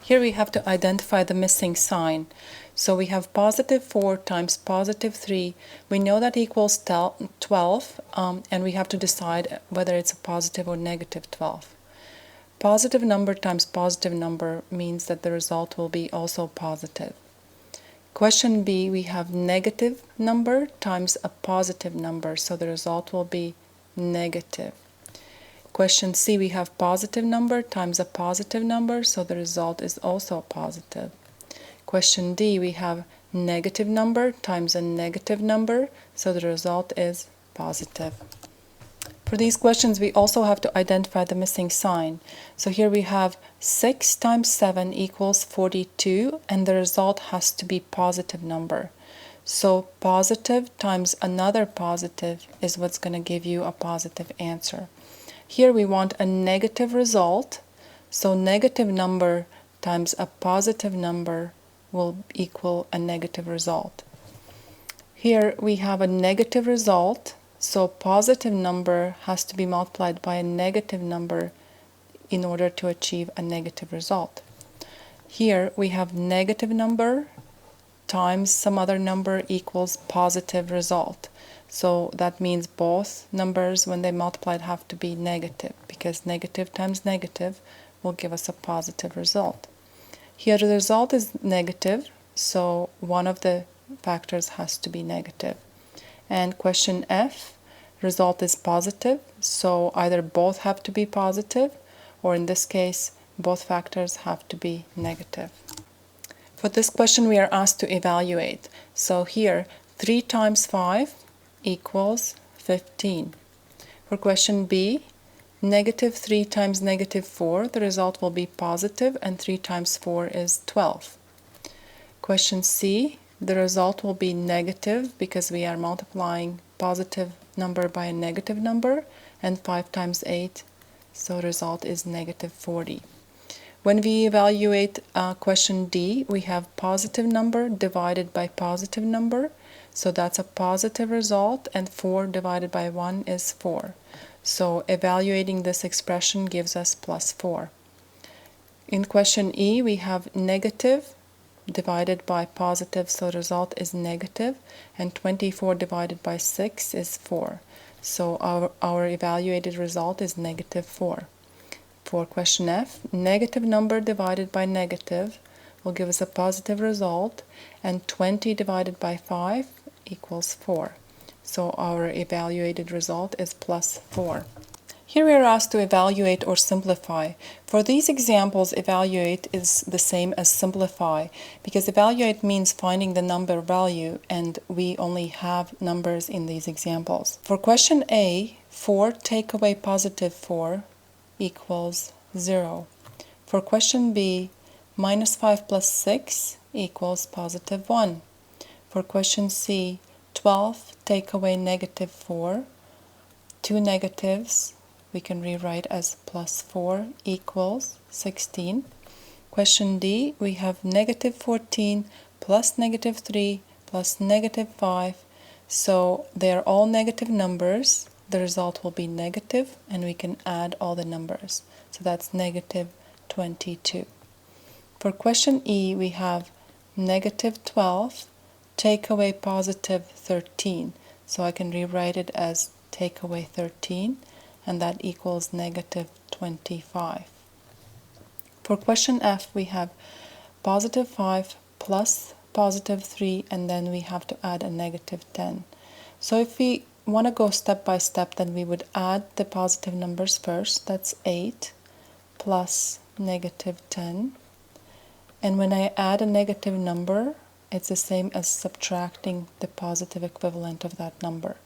Here we have to identify the missing sign. So we have positive 4 times positive 3. We know that equals 12, and we have to decide whether it's a positive or negative 12. Positive number times positive number means that the result will be also positive. Question B, we have negative number times a positive number, so the result will be negative. Question C, we have positive number times a positive number, so the result is also positive. Question D, we have negative number times a negative number, so the result is positive. For these questions, we also have to identify the missing sign. So here we have 6 times 7 equals 42, and the result has to be positive number. So positive times another positive is what's going to give you a positive answer. Here we want a negative result, so negative number times a positive number will equal a negative result. Here we have a negative result, so positive number has to be multiplied by a negative number in order to achieve a negative result. Here we have negative number times some other number equals positive result. So that means both numbers, when they multiplied, have to be negative, because negative times negative will give us a positive result. Here the result is negative, so one of the factors has to be negative. And question F, result is positive, so either both have to be positive, or in this case, both factors have to be negative. For this question, we are asked to evaluate. So here, 3 times 5 equals 15. For question B, negative 3 times negative 4, the result will be positive, and 3 times 4 is 12. Question C, the result will be negative because we are multiplying positive number by a negative number, and 5 times 8, so result is negative 40. When we evaluate question D, we have positive number divided by positive number, so that's a positive result, and 4 divided by 1 is 4. So evaluating this expression gives us plus 4. In question E, we have negative divided by positive, so the result is negative, and 24 divided by 6 is 4. So our evaluated result is negative 4. For question F, negative number divided by negative will give us a positive result, and 20 divided by 5 equals 4. So our evaluated result is plus 4. Here we are asked to evaluate or simplify. For these examples, evaluate is the same as simplify, because evaluate means finding the number value, and we only have numbers in these examples. For question A, 4 take away positive 4 equals 0. For question B, minus 5 plus 6 equals positive 1. For question C, 12 take away negative 4, two negatives we can rewrite as plus 4 equals 16. Question D, we have negative 14 plus negative 3 plus negative 5, so they are all negative numbers. The result will be negative, and we can add all the numbers. So that's negative 22. For question E, we have negative 12 take away positive 13. So I can rewrite it as take away 13, and that equals negative 25. For question F, we have positive 5 plus positive 3, and then we have to add a negative 10. So if we want to go step by step, then we would add the positive numbers first. That's 8 plus negative 10. And when I add a negative number, it's the same as subtracting the positive equivalent of that number,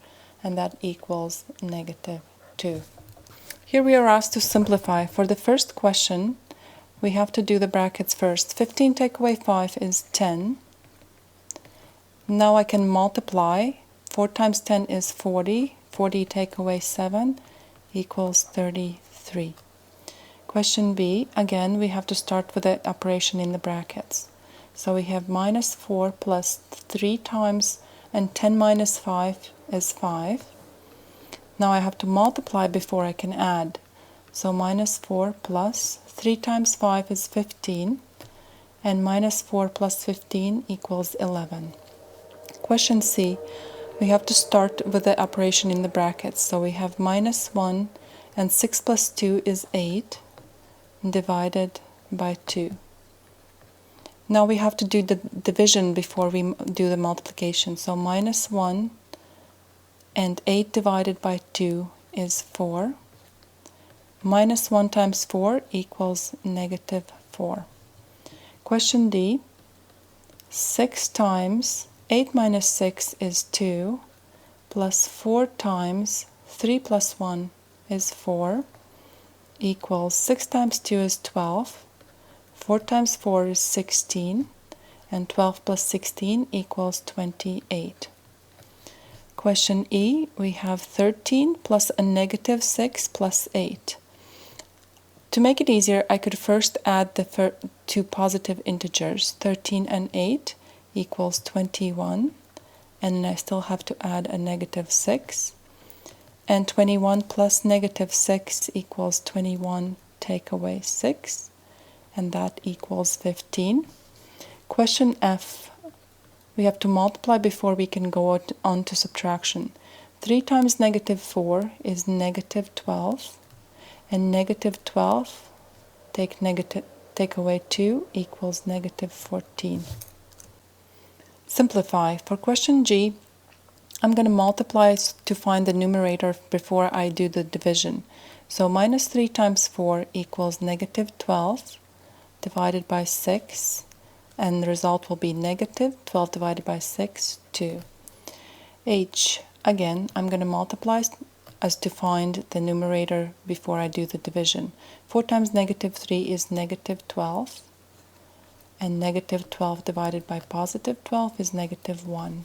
and that equals negative 2. Here we are asked to simplify. For the first question, we have to do the brackets first. 15 take away 5 is 10. Now I can multiply. 4 times 10 is 40. 40 take away 7 equals 33. Question B, again, we have to start with the operation in the brackets. So we have minus 4 plus 3 times, and 10 minus 5 is 5. Now I have to multiply before I can add. So minus 4 plus 3 times 5 is 15. and minus 4 plus 15 equals 11. Question C, we have to start with the operation in the brackets. So we have minus 1 and 6 plus 2 is 8 divided by 2. Now we have to do the division before we do the multiplication. So minus 1 and 8 divided by 2 is 4. Minus 1 times 4 equals negative 4. Question D, 6 times 8 minus 6 is 2, plus 4 times 3 plus 1 is 4, equals 6 times 2 is 12, 4 times 4 is 16, and 12 plus 16 equals 28. Question E, we have 13 plus a negative 6 plus 8. To make it easier, I could first add the two positive integers, 13 and 8 equals 21, and then I still have to add a negative 6. And 21 plus negative 6 equals 21, take away 6, and that equals 15. Question F, we have to multiply before we can go on to subtraction. 3 times negative 4 is negative 12, and negative 12 take away 2 equals negative 14. Simplify. For question G, I'm going to multiply to find the numerator before I do the division. So minus 3 times 4 equals negative 12 divided by 6, and the result will be negative 12 divided by 6, 2. H, again, I'm going to multiply as to find the numerator before I do the division. 4 times negative 3 is negative 12, and negative 12 divided by positive 12 is negative 1.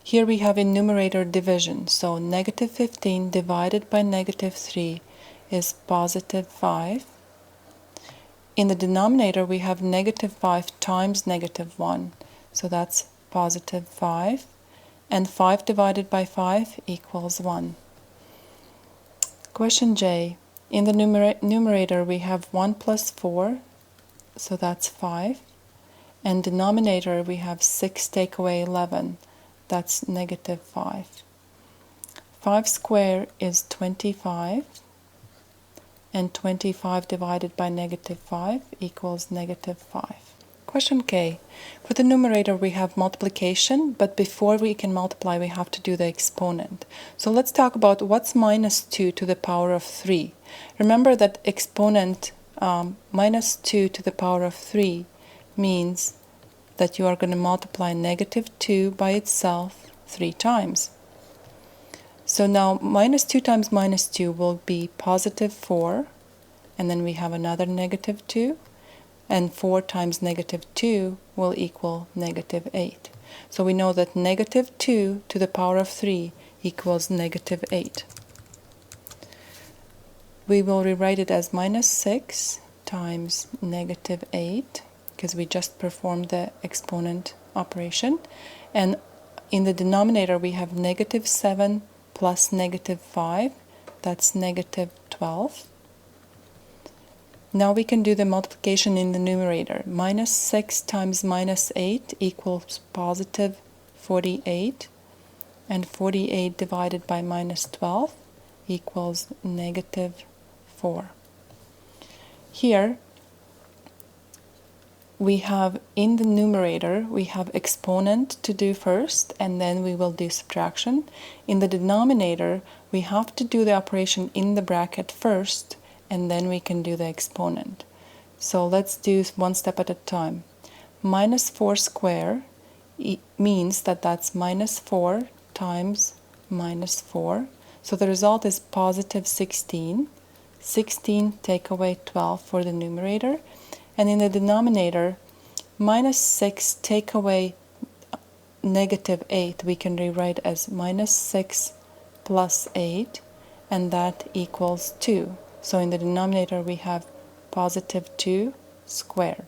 Here we have in numerator division, so negative 15 divided by negative 3 is positive 5. In the denominator we have negative 5 times negative 1, so that's positive 5, and 5 divided by 5 equals 1. Question J, in the numerator we have 1 plus 4, so that's 5, and denominator we have 6 take away 11, that's negative 5. 5 squared is 25, and 25 divided by negative 5 equals negative 5. Question K. For the numerator we have multiplication, but before we can multiply we have to do the exponent. So let's talk about what's minus 2 to the power of 3. Remember that exponent minus 2 to the power of 3 means that you are going to multiply negative 2 by itself 3 times. So now minus 2 times minus 2 will be positive 4, and then we have another negative 2, and 4 times negative 2 will equal negative 8. So we know that negative 2 to the power of 3 equals negative 8. We will rewrite it as minus 6 times negative 8, because we just performed the exponent operation, and in the denominator we have negative 7 plus negative 5, that's negative 12. Now we can do the multiplication in the numerator. Minus 6 times minus 8 equals positive 48, and 48 divided by minus 12 equals negative 4. Here we have in the numerator we have exponent to do first, and then we will do subtraction. In the denominator we have to do the operation in the bracket first, and then we can do the exponent. So let's do one step at a time. Minus 4 squared means that that's minus 4 times minus 4. So the result is positive 16. 16 take away 12 for the numerator. And in the denominator, minus 6 take away negative 8, we can rewrite as minus 6 plus 8, and that equals 2. So in the denominator we have positive 2 squared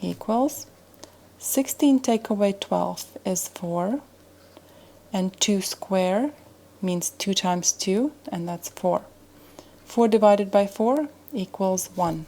equals 16 take away 12 is 4, and 2 squared means 2 times 2, and that's 4. 4 divided by 4 equals 1.